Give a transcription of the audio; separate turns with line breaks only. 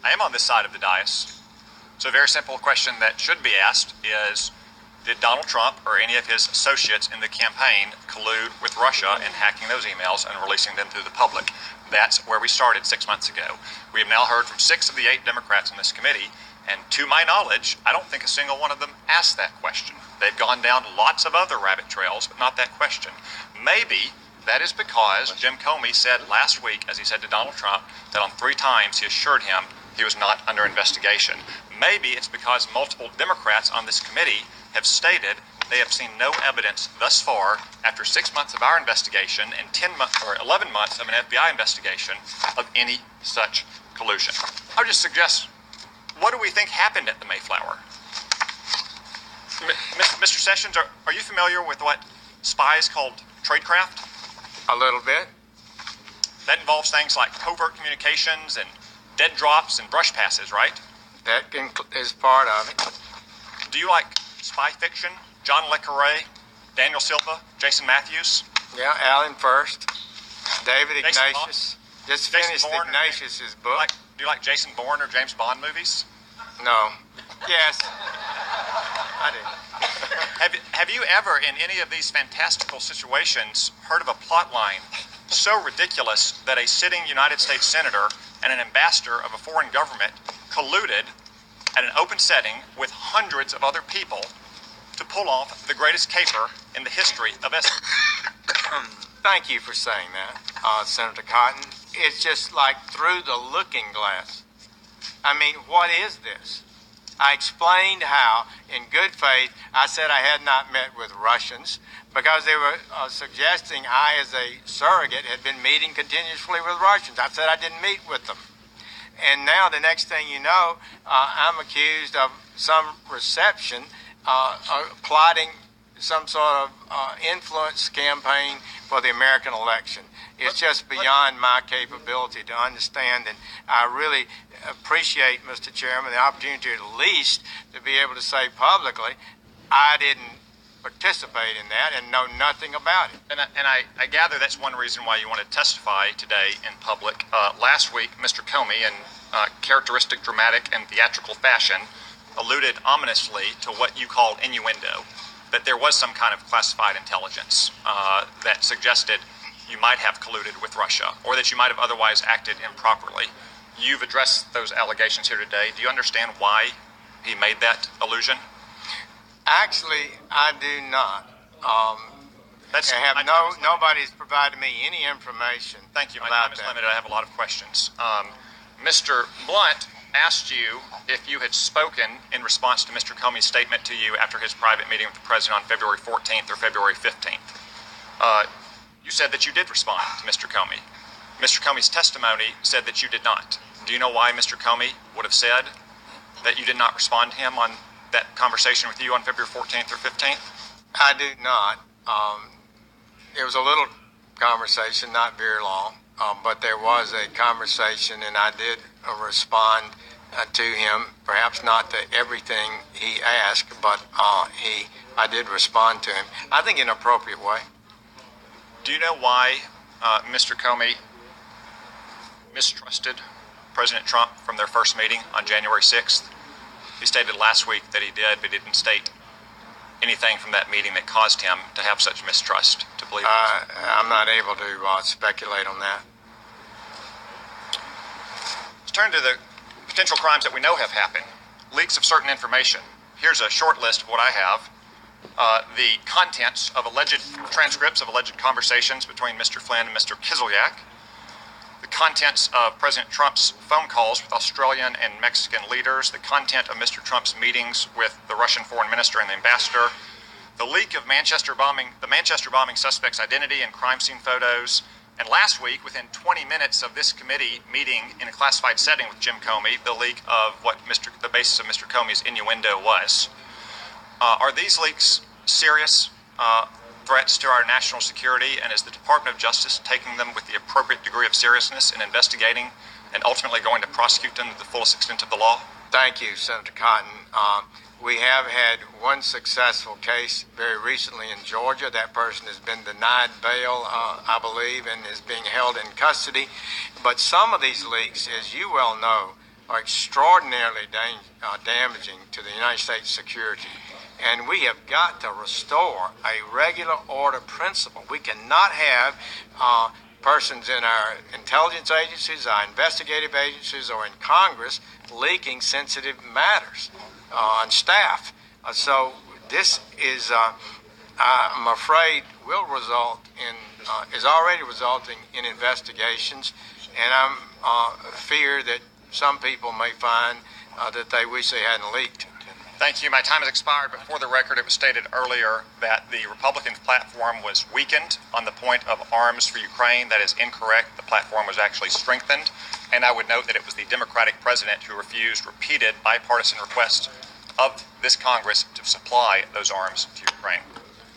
I am on this side of the dais. So a very simple question that should be asked is, did Donald Trump or any of his associates in the campaign collude with Russia in hacking those emails and releasing them to the public? That's where we started 6 months ago. We have now heard from 6 of the 8 Democrats in this committee, and to my knowledge, I don't think a single one of them asked that question. They've gone down lots of other rabbit trails, but not that question. Maybe that is because Jim Comey said last week, as he said to Donald Trump, that on 3 times he assured him he was not under investigation. Maybe it's because multiple Democrats on this committee have stated they have seen no evidence thus far after 6 months of our investigation and 11 months of an FBI investigation of any such collusion. I would just suggest, what do we think happened at the Mayflower? Mr. Sessions, are you familiar with what spies called tradecraft?
A little bit.
That involves things like covert communications and dead drops and brush passes, right?
That is part of it.
Do you like spy fiction? John Le Carre, Daniel Silva, Jason Matthews?
Yeah, Alan First, David Ignatius. Just finished Ignatius's book.
Do you like Jason Bourne or James Bond movies?
No. Yes. I do.
Have you ever, in any of these fantastical situations, heard of a plot line so ridiculous that a sitting United States senator and an ambassador of a foreign government colluded at an open setting with hundreds of other people to pull off the greatest caper in the history of Essex?
Thank you for saying that, Senator Cotton. It's just like through the looking glass. I mean, what is this? I explained how, in good faith, I said I had not met with Russians because they were suggesting I, as a surrogate, had been meeting continuously with Russians. I said I didn't meet with them. And now the next thing you know, I'm accused of some reception, plotting some sort of influence campaign for the American election. It's just beyond my capability to understand, and I really appreciate, Mr. Chairman, the opportunity at least to be able to say publicly I didn't participate in that and know nothing about it.
And I gather that's one reason why you want to testify today in public. Last week, Mr. Comey, in characteristic dramatic and theatrical fashion, alluded ominously to what you called innuendo, that there was some kind of classified intelligence that suggested you might have colluded with Russia, or that you might have otherwise acted improperly. You've addressed those allegations here today. Do you understand why he made that allusion?
Actually, I do not. Nobody's provided me any information.
Thank you. My time is limited. I have a lot of questions. Mr. Blunt asked you if you had spoken in response to Mr. Comey's statement to you after his private meeting with the president on February 14th or February 15th. You said that you did respond to Mr. Comey. Mr. Comey's testimony said that you did not. Do you know why Mr. Comey would have said that you did not respond to him on that conversation with you on February 14th or 15th?
I do not. It was a little conversation, not very long, but there was a conversation, and I did respond to him, perhaps not to everything he asked, but I did respond to him, I think in an appropriate way.
Do you know why Mr. Comey mistrusted President Trump from their first meeting on January 6th? He stated last week that he did, but didn't state anything from that meeting that caused him to have such mistrust, to believe
I'm not able to speculate on that.
Let's turn to the potential crimes that we know have happened. Leaks of certain information. Here's a short list of what I have. The contents of alleged transcripts of alleged conversations between Mr. Flynn and Mr. Kislyak. The contents of President Trump's phone calls with Australian and Mexican leaders. The content of Mr. Trump's meetings with the Russian foreign minister and the ambassador. The leak of the Manchester bombing suspect's identity and crime scene photos. And last week, within 20 minutes of this committee meeting in a classified setting with Jim Comey, the leak of what the basis of Mr. Comey's innuendo was. Are these leaks serious threats to our national security, and is the Department of Justice taking them with the appropriate degree of seriousness in investigating and ultimately going to prosecute them to the fullest extent of the law?
Thank you, Senator Cotton. We have had one successful case very recently in Georgia. That person has been denied bail, I believe, and is being held in custody. But some of these leaks, as you well know, are extraordinarily damaging to the United States security. And we have got to restore a regular order principle. We cannot have persons in our intelligence agencies, our investigative agencies, or in Congress leaking sensitive matters on staff. So this is, I'm afraid, will result in, is already resulting in investigations, and I'm fear that some people may find that they wish they hadn't leaked.
Thank you. My time has expired, but for the record, it was stated earlier that the Republican platform was weakened on the point of arms for Ukraine. That is incorrect. The platform was actually strengthened, and I would note that it was the Democratic president who refused repeated bipartisan requests of this Congress to supply those arms to Ukraine.